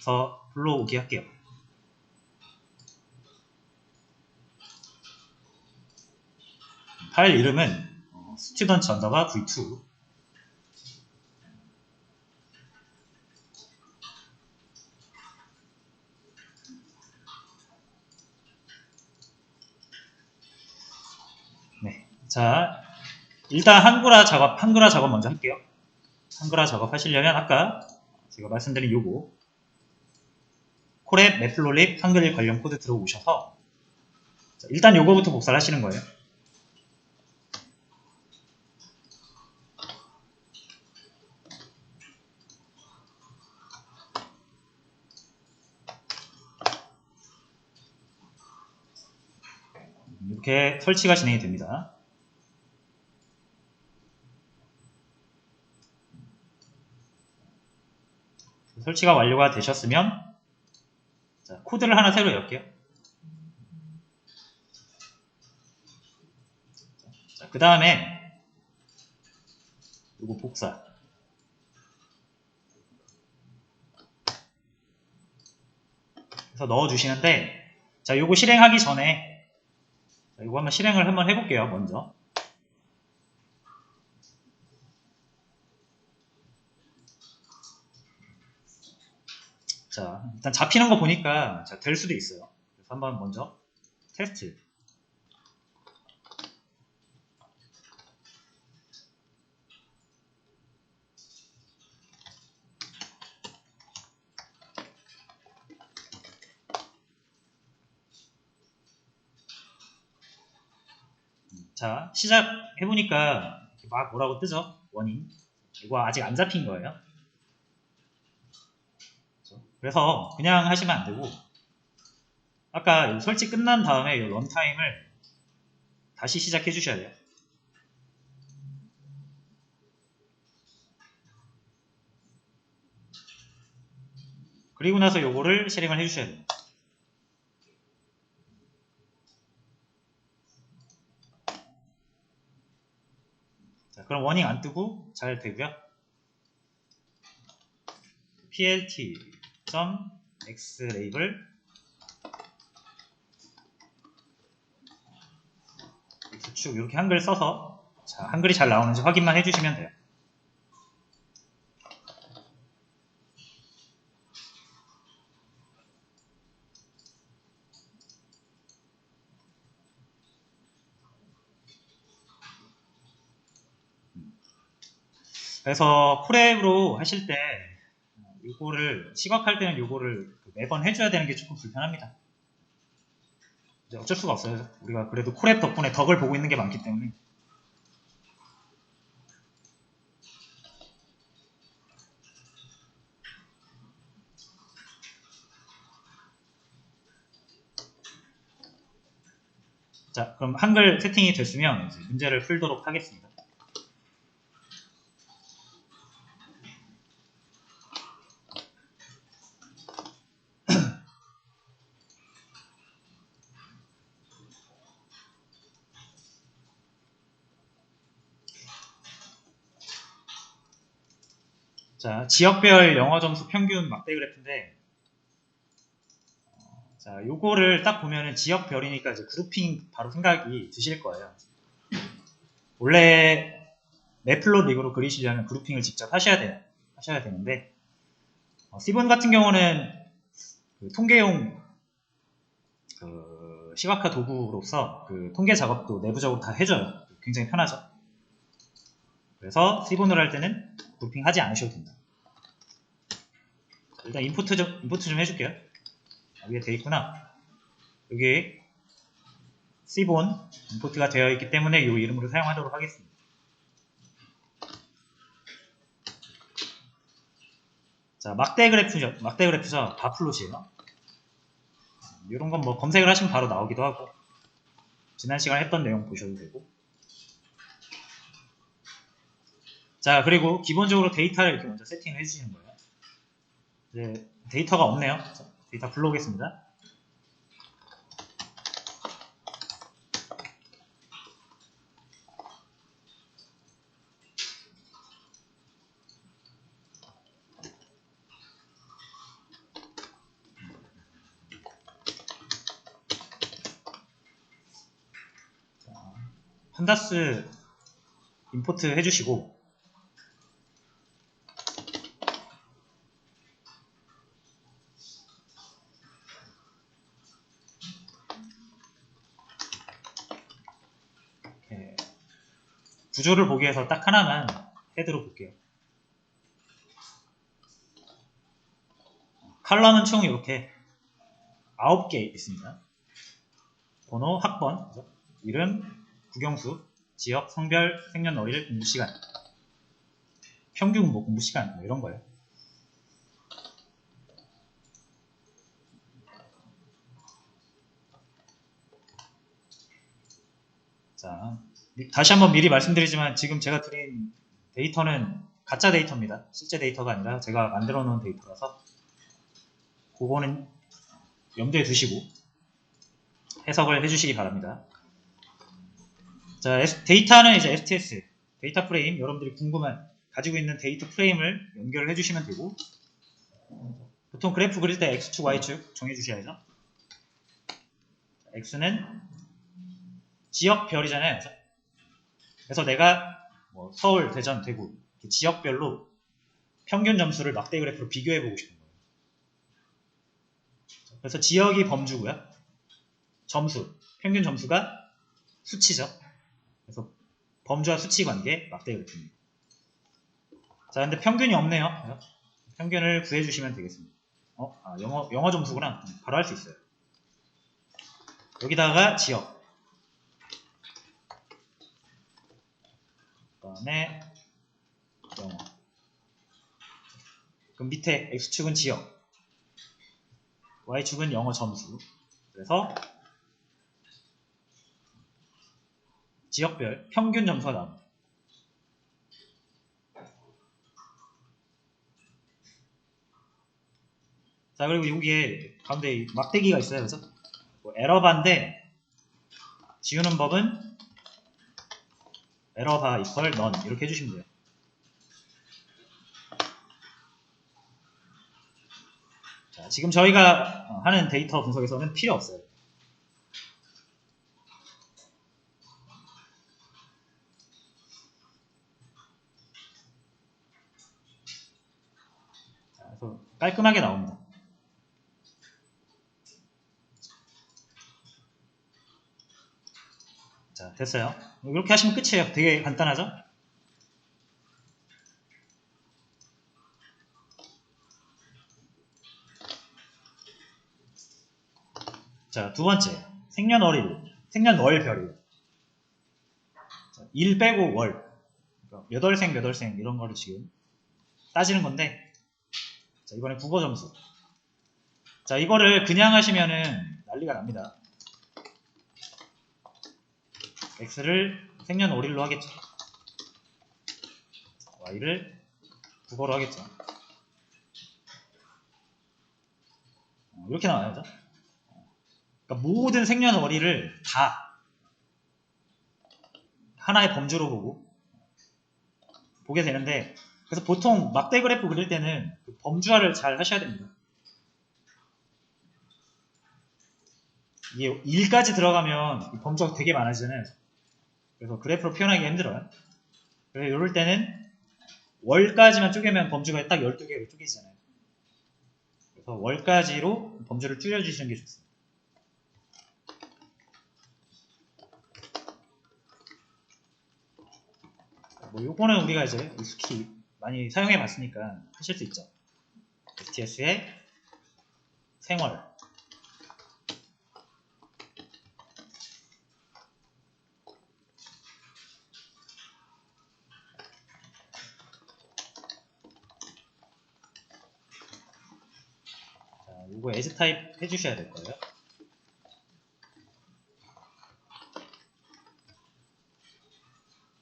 그래서 불러오기 할게요. 파일 이름은 student v2. 네. 자, 일단 한글화 작업 먼저 할게요. 한글화 작업 하시려면 아까 제가 말씀드린 요거 콜앱, 매플로립, 한글 관련 코드 들어오셔서 일단 요거부터 복사를 하시는 거예요. 이렇게 설치가 진행이 됩니다. 설치가 완료가 되셨으면 자, 코드를 하나 새로 열게요. 그 다음에 이거 복사. 그래서 넣어주시는데 자, 요거 실행하기 전에 자, 요거 한번 실행을 한번 해볼게요. 먼저. 자, 일단 잡히는 거 보니까 자, 될 수도 있어요. 그래서 한번 먼저 테스트. 자, 시작해보니까 막 뭐라고 뜨죠? 원인. 이거 아직 안 잡힌 거예요. 그래서 그냥 하시면 안 되고 아까 설치 끝난 다음에 이 런타임을 다시 시작해 주셔야 돼요. 그리고 나서 요거를 실행을 해 주셔야 돼요. 자, 그럼 워닝 안 뜨고 잘 되고요. plt.xlabel x축 이렇게 한글 써서 자, 한글이 잘 나오는지 확인만 해주시면 돼요. 그래서 콜앱으로 하실 때 요거를 시각할 때는 요거를 매번 해줘야 되는 게 조금 불편합니다. 이제 어쩔 수가 없어요. 우리가 그래도 콜앱 덕분에 덕을 보고 있는 게 많기 때문에. 자, 그럼 한글 세팅이 됐으면 이제 문제를 풀도록 하겠습니다. 자, 지역별 영어 점수 평균 막대 그래프인데 자, 요거를 딱 보면은 지역별이니까 이제 그룹핑 바로 생각이 드실 거예요. 원래 매플롯릭으로 그리시려면 그룹핑을 직접 하셔야 되는데 C본 같은 경우는 그 통계용 그 시각화 도구로서 그 통계 작업도 내부적으로 다 해줘요. 굉장히 편하죠. 그래서 C본으로 할 때는 그룹핑 하지 않으셔도 된다. 일단 인포트 좀 해줄게요. 위에 돼 있구나. 여기 C본 인포트가 되어 있기 때문에 이 이름으로 사용하도록 하겠습니다. 자, 막대 그래프죠. 바플롯이에요. 이런 건 뭐 검색을 하시면 바로 나오기도 하고 지난 시간에 했던 내용 보셔도 되고. 자, 그리고 기본적으로 데이터를 이렇게 먼저 세팅을 해주시는 거예요. 이제 데이터가 없네요. 자, 데이터 불러오겠습니다. 판다스 임포트 해주시고, 이렇게 구조를 보기 위해서 딱 하나만 헤드로 볼게요. 컬럼은 총 이렇게 9개 있습니다. 번호, 학번, 이름, 국영수, 지역, 성별, 생년월일, 공부시간, 평균 공부시간 뭐 이런 거예요. 자, 다시 한번 미리 말씀드리지만 지금 제가 드린 데이터는 가짜 데이터입니다. 실제 데이터가 아니라 제가 만들어 놓은 데이터라서 그거는 염두에 두시고 해석을 해주시기 바랍니다. 자, 데이터는 이제 STS, 데이터 프레임, 여러분들이 궁금한 가지고 있는 데이터 프레임을 연결을 해주시면 되고, 보통 그래프 그릴 때 X축, Y축 정해주셔야죠. X는 지역별이잖아요. 그래서 내가 뭐 서울, 대전, 대구 지역별로 평균 점수를 막대 그래프로 비교해보고 싶은 거예요. 그래서 지역이 범주고요. 점수, 평균 점수가 수치죠. 그래서 범주와 수치 관계 막대 그래프입니다. 자, 근데 평균이 없네요. 평균을 구해주시면 되겠습니다. 영어 점수구나. 바로 할 수 있어요. 여기다가 지역. 그 다음에 영어. 그럼 밑에 X축은 지역, Y축은 영어 점수. 그래서 지역별 평균 점수가 나옵니다. 자, 그리고 여기에 가운데 막대기가 있어요. 그죠? 뭐 에러바인데 지우는 법은 에러바 이퀄 넌 이렇게 해주시면 돼요. 자, 지금 저희가 하는 데이터 분석에서는 필요 없어요. 자, 그래서 깔끔하게 나옵니다. 자, 됐어요. 이렇게 하시면 끝이에요. 되게 간단하죠? 자, 두 번째, 생년월별이에요. 1 빼고 월, 몇 월생 몇 월생 이런 거를 지금 따지는 건데, 자, 이번에 국어 점수. 자, 이거를 그냥 하시면은 난리가 납니다. X를 생년월일로 하겠죠. Y를 국어로 하겠죠. 이렇게 나와요. 그죠? 그러니까 모든 생년월일을 다 하나의 범주로 보게 되는데, 그래서 보통 막대 그래프 그릴 때는 그 범주화를 잘 하셔야 됩니다. 이게 1까지 들어가면 범주가 되게 많아지잖아요. 그래서 그래프로 표현하기 힘들어요. 그래서 이럴 때는 월까지만 쪼개면 범주가 딱 12개로 쪼개지잖아요. 그래서 월까지로 범주를 줄여주시는 게 좋습니다. 뭐 요거는 우리가 이제 익숙히 많이 사용해 봤으니까 하실 수 있죠. STS의 생월. 자, 요거 as 타입 해주셔야 될 거예요.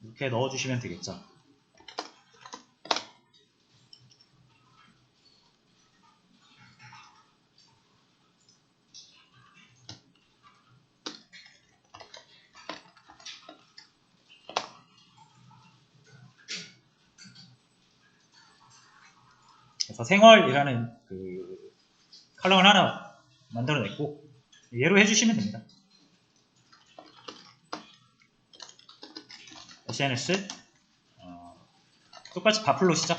이렇게 넣어주시면 되겠죠. 그래서 생월이라는 그 컬럼을 하나 만들어냈고 얘로 해주시면 됩니다. SNS 똑같이 바플롯이죠.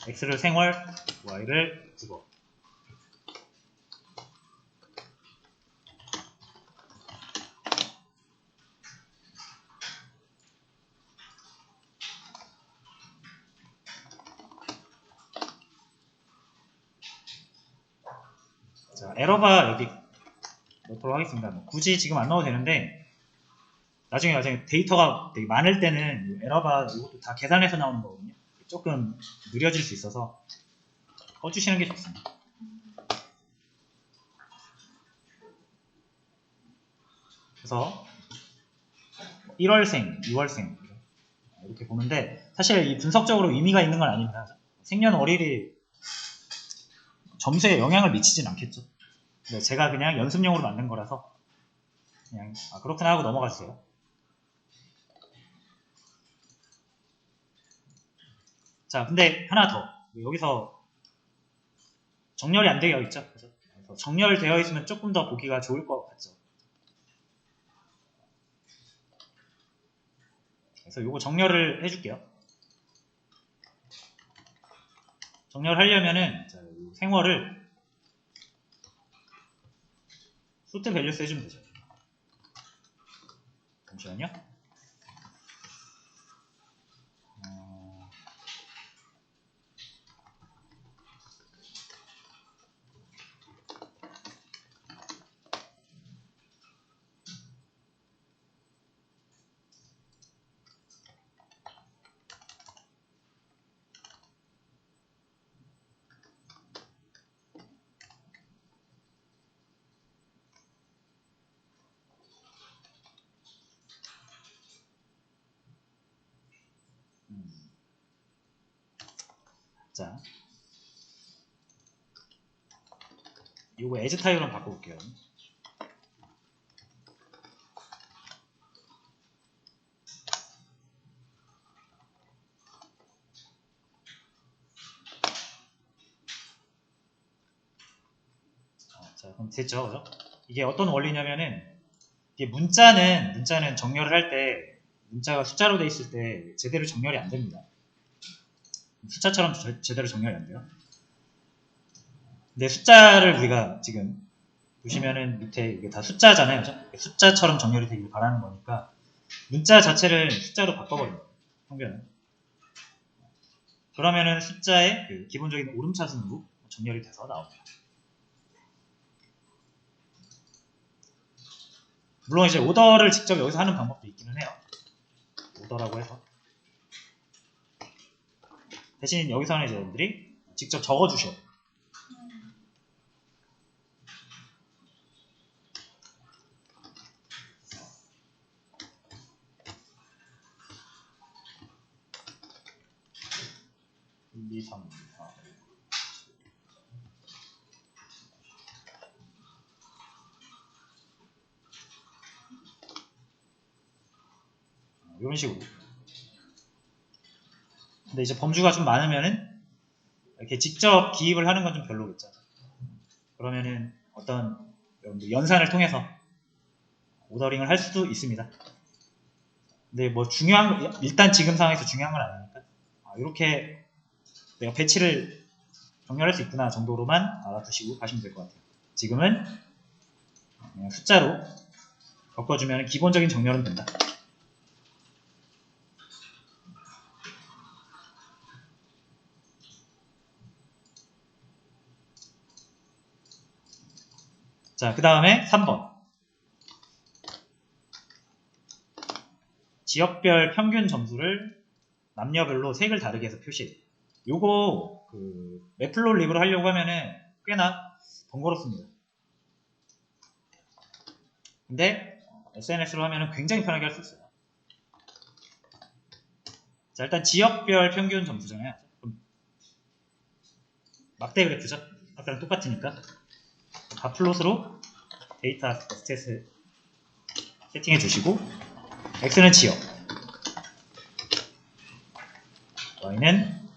X를 생월, Y를 국어. 자, 에러바 여기 넣도록 하겠습니다. 뭐 굳이 지금 안 넣어도 되는데 나중에 데이터가 되게 많을 때는 에러바 이것도 다 계산해서 나오는 거거든요. 조금 느려질 수 있어서 꺼주시는 게 좋습니다. 그래서 1월생, 2월생 이렇게 보는데 사실 이 분석적으로 의미가 있는 건 아닙니다. 생년월일이 점수에 영향을 미치진 않겠죠. 근데 제가 그냥 연습용으로 만든 거라서 그냥 그렇구나 하고 넘어가 주세요. 자, 근데 하나 더 여기서 정렬이 안 되어 있죠. 그래서 정렬되어 있으면 조금 더 보기가 좋을 것 같죠. 그래서 요거 정렬을 해줄게요. 정렬하려면은 자, 생월을 소트 밸류스 해주면 되죠. 잠시만요. 자, 요거 에즈 타입으로 바꿔볼게요. 자, 그럼 됐죠, 그죠? 이게 어떤 원리냐면은 이게 문자는 정렬을 할 때 문자가 숫자로 돼 있을 때 제대로 정렬이 안 됩니다. 숫자처럼 제대로 정렬이 안 돼요. 근데 숫자를 우리가 지금 보시면은 밑에 이게 다 숫자잖아요, 그죠? 숫자처럼 정렬이 되길 바라는 거니까 문자 자체를 숫자로 바꿔버려요. 평변은. 그러면은 숫자의 그 기본적인 오름차순으로 정렬이 돼서 나옵니다. 물론 이제 오더를 직접 여기서 하는 방법도 있기는 해요. 오더라고 해서. 대신 여기서는 이제 여러분들이 직접 적어주셔야 돼요. (1, 2, 3, 4) 이런 식으로. 근데 이제 범주가 좀 많으면은 이렇게 직접 기입을 하는 건 좀 별로겠죠. 그러면은 어떤 연산을 통해서 오더링을 할 수도 있습니다. 근데 뭐 일단 지금 상황에서 중요한 건 아니니까 이렇게 내가 배치를 정렬할 수 있구나 정도로만 알아두시고 가시면 될 것 같아요. 지금은 그냥 숫자로 바꿔주면 기본적인 정렬은 된다. 자, 그 다음에 3번. 지역별 평균 점수를 남녀별로 색을 다르게 해서 표시해. 요거 매플로립으로 하려고 하면은 꽤나 번거롭습니다. 근데 SNS로 하면은 굉장히 편하게 할 수 있어요. 자, 일단 지역별 평균 점수잖아요. 그럼 막대 그래프죠? 아까랑 똑같으니까 바플롯으로 데이터 스탯을 세팅해 주시고 X는 지역, Y는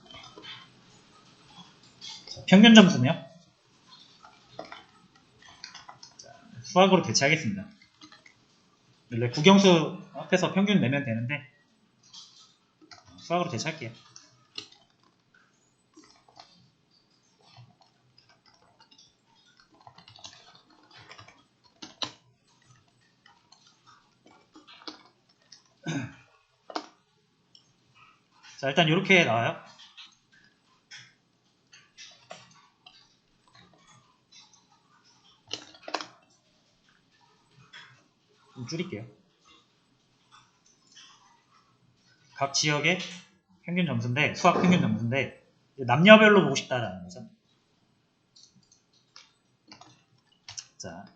평균 점수네요. 수학으로 대체하겠습니다. 원래 국영수 앞에서 평균 내면 되는데 수학으로 대체할게요. 자, 일단 이렇게 나와요. 좀 줄일게요. 각 지역의 평균 점수인데, 수학 평균 점수인데, 남녀별로 보고 싶다라는 거죠. 자,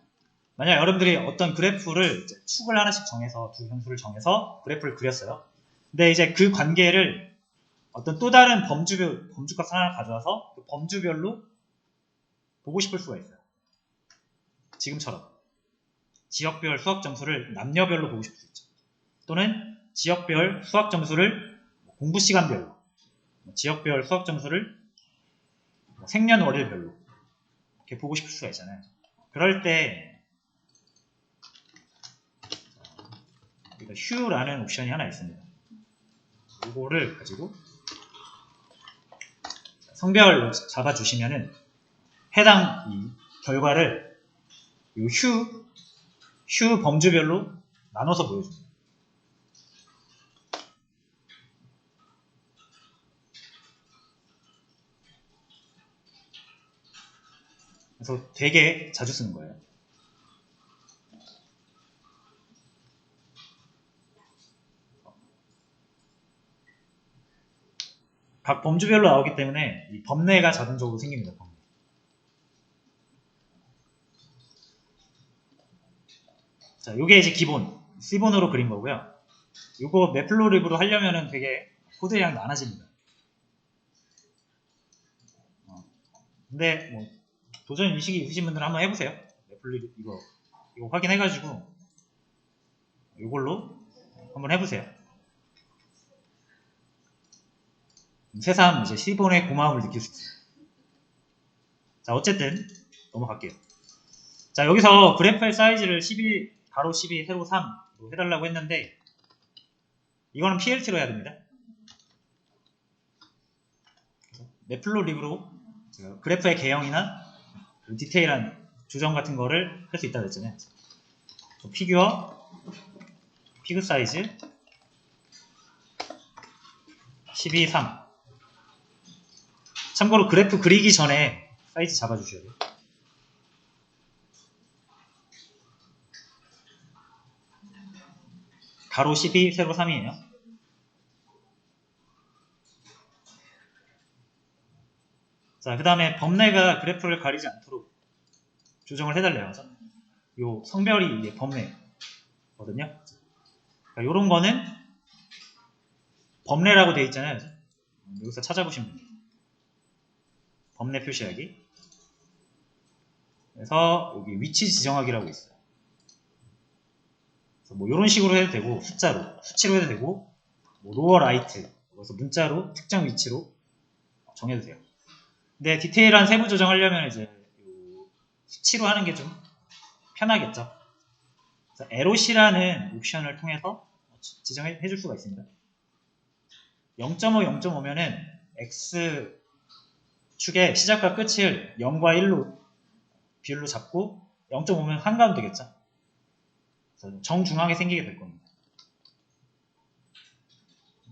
만약 여러분들이 어떤 그래프를 축을 하나씩 정해서, 두 변수를 정해서 그래프를 그렸어요. 근데 이제 그 관계를 어떤 또 다른 범주값 하나 가져와서 그 범주별로 보고 싶을 수가 있어요. 지금처럼. 지역별 수학 점수를 남녀별로 보고 싶을 수 있죠. 또는 지역별 수학 점수를 공부 시간별로, 지역별 수학 점수를 생년월일별로 이렇게 보고 싶을 수가 있잖아요. 그럴 때 휴라는 옵션이 하나 있습니다. 이거를 가지고 성별로 잡아주시면은 해당 이 결과를 이 휴 범주별로 나눠서 보여줍니다. 그래서 되게 자주 쓰는 거예요. 각 범주별로 나오기 때문에 이 범례가 자동적으로 생깁니다. 범례. 자, 요게 이제 기본 C본으로 그린 거고요. 요거 매플로립으로 하려면은 되게 코드량이 많아집니다. 근데 뭐 도전 의식이 있으신 분들은 한번 해보세요. 매플로립 이거 확인해가지고 요걸로 한번 해보세요. 새삼 이제 C본의 고마움을 느낄 수 있어요. 자, 어쨌든 넘어갈게요. 자, 여기서 그래프의 사이즈를 12, 가로 12, 세로 3로 해달라고 했는데 이거는 PLT로 해야 됩니다. 매플로립으로 그래프의 개형이나 디테일한 조정 같은 거를 할 수 있다고 했잖아요. 피규어 사이즈 12, 3. 참고로 그래프 그리기 전에 사이즈 잡아주셔야 돼요. 가로 12, 세로 3이에요. 자, 그 다음에 범례가 그래프를 가리지 않도록 조정을 해달래요. 요 성별이 이게 범례거든요. 요런 거는 범례라고 되어 있잖아요. 여기서 찾아보시면 됩니다. 범례 표시하기. 그래서 여기 위치 지정하기라고 있어요. 그래서 뭐 이런 식으로 해도 되고 수치로 해도 되고 뭐 로어 라이트 그래서 문자로 특정 위치로 정해도 돼요. 근데 디테일한 세부 조정하려면 이제 수치로 하는 게 좀 편하겠죠. 그래서 LOC라는 옵션을 통해서 지정해 줄 수가 있습니다. 0.5, 0.5면은 X축의 시작과 끝을 0과 1로 비율로 잡고 0.5면 한가운데 되겠죠. 그래서 정중앙에 생기게 될 겁니다.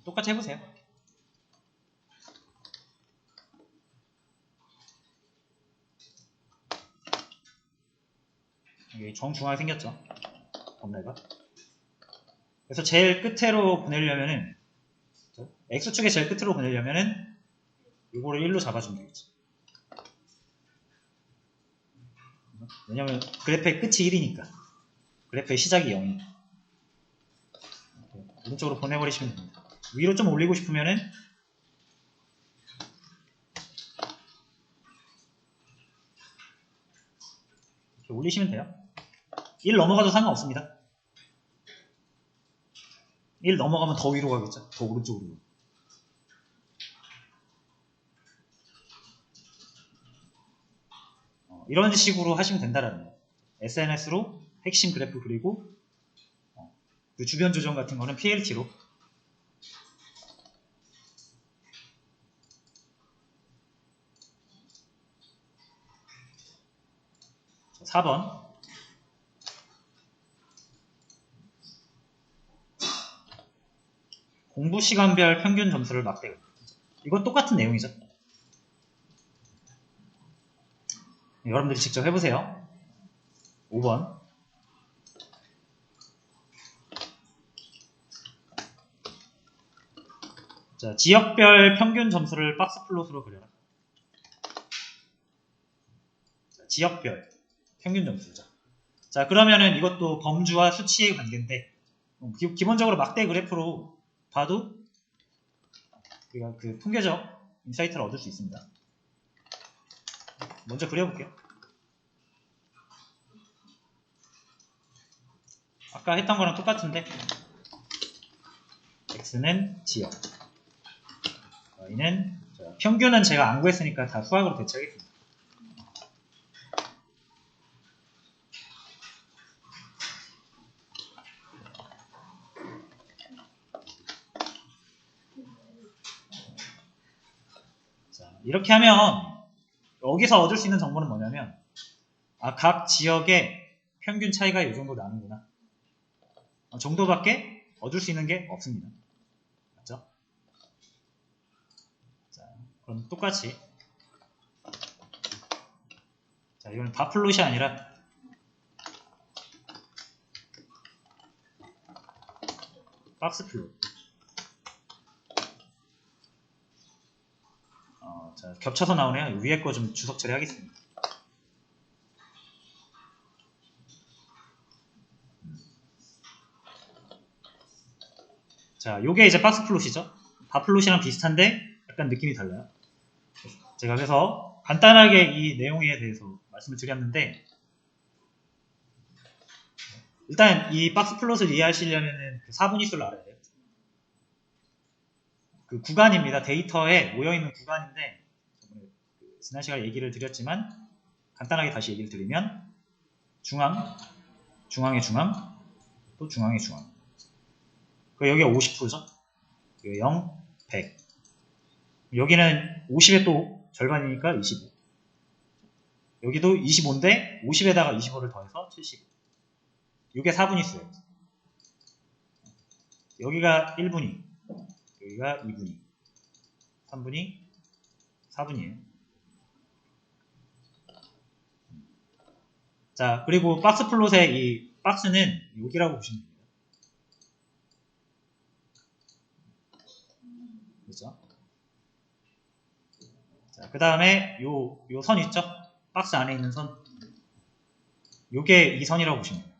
똑같이 해보세요. 여기 정중앙에 생겼죠. 범례가. 그래서 제일 끝으로 보내려면은 X축의 제일 끝으로 보내려면은 이거를 1로 잡아주면 되겠죠. 왜냐면 그래프의 끝이 1이니까. 그래프의 시작이 0이니까. 오른쪽으로 보내버리시면 됩니다. 위로 좀 올리고 싶으면은 이렇게 올리시면 돼요. 1 넘어가도 상관없습니다. 1 넘어가면 더 위로 가겠죠. 더 오른쪽으로. 이런 식으로 하시면 된다라는 거예요. SNS로 핵심 그래프 그리고 그 주변 조정 같은 거는 PLT로. 자, 4번. 공부 시간별 평균 점수를 막대고. 이건 똑같은 내용이죠. 여러분들이 직접 해보세요. 5번. 자, 지역별 평균 점수를 박스 플롯으로 그려라. 자, 지역별 평균 점수죠. 자, 그러면은 이것도 범주와 수치의 관계인데, 기본적으로 막대 그래프로 봐도 우리가 그 통계적 인사이트를 얻을 수 있습니다. 먼저 그려볼게요. 아까 했던 거랑 똑같은데, x는 지역, y는 평균은 제가 안 구했으니까 다 수학으로 대체하겠습니다. 자, 이렇게 하면 여기서 얻을 수 있는 정보는 뭐냐면, 각 지역의 평균 차이가 이 정도 나는구나 정도밖에 얻을 수 있는 게 없습니다. 맞죠? 자, 그럼 똑같이, 자, 이거는 바 플롯이 아니라 박스 플롯. 자, 겹쳐서 나오네요. 위에 거 좀 주석 처리하겠습니다. 자, 요게 이제 박스 플롯이죠. 바 플롯이랑 비슷한데 약간 느낌이 달라요. 제가 그래서 간단하게 이 내용에 대해서 말씀을 드렸는데, 일단 이 박스 플롯을 이해하시려면 그 사분위수를 알아야 돼요. 그 구간입니다. 데이터에 모여있는 구간인데, 지난 시간에 얘기를 드렸지만 간단하게 다시 얘기를 드리면, 중앙, 중앙의 중앙, 또 중앙의 중앙. 여기가 50%죠. 0, 100. 여기는 50에 또 절반이니까 25. 여기도 25인데 50에다가 25를 더해서 75. 이게 4분위수예요. 여기가 1분위, 여기가 2분위, 3분위, 4분위예요. 자, 그리고 박스 플롯의 이 박스는 여기라고 보시면 됩니다. 그렇죠? 자, 그 다음에 요 선 있죠? 박스 안에 있는 선. 요게 이 선이라고 보시면 돼요.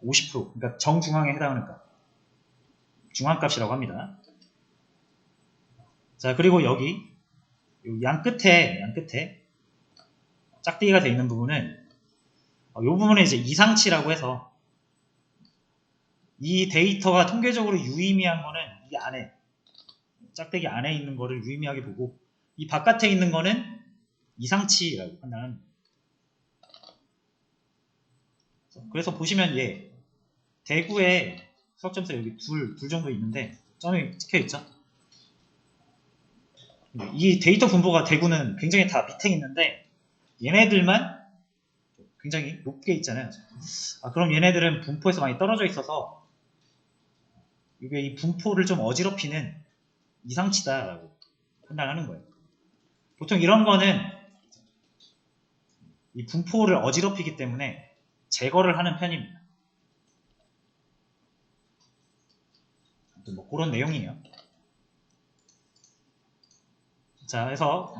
50%, 그러니까 정중앙에 해당하는 값. 중앙값이라고 합니다. 자, 그리고 여기 양 끝에 짝대기가 되어 있는 부분은 이 부분에 이제 이상치라고 해서, 이 데이터가 통계적으로 유의미한 거는 이 안에, 짝대기 안에 있는 거를 유의미하게 보고, 이 바깥에 있는 거는 이상치라고 판단합니다. 그래서 보시면 대구에 수학점수 여기 둘 정도 있는데 점이 찍혀있죠. 이 데이터 분포가 대구는 굉장히 다 밑에 있는데 얘네들만 굉장히 높게 있잖아요. 그럼 얘네들은 분포에서 많이 떨어져 있어서 이게 이 분포를 좀 어지럽히는 이상치다라고 판단하는 거예요. 보통 이런 거는 이 분포를 어지럽히기 때문에 제거를 하는 편입니다. 뭐 그런 내용이에요. 자, 그래서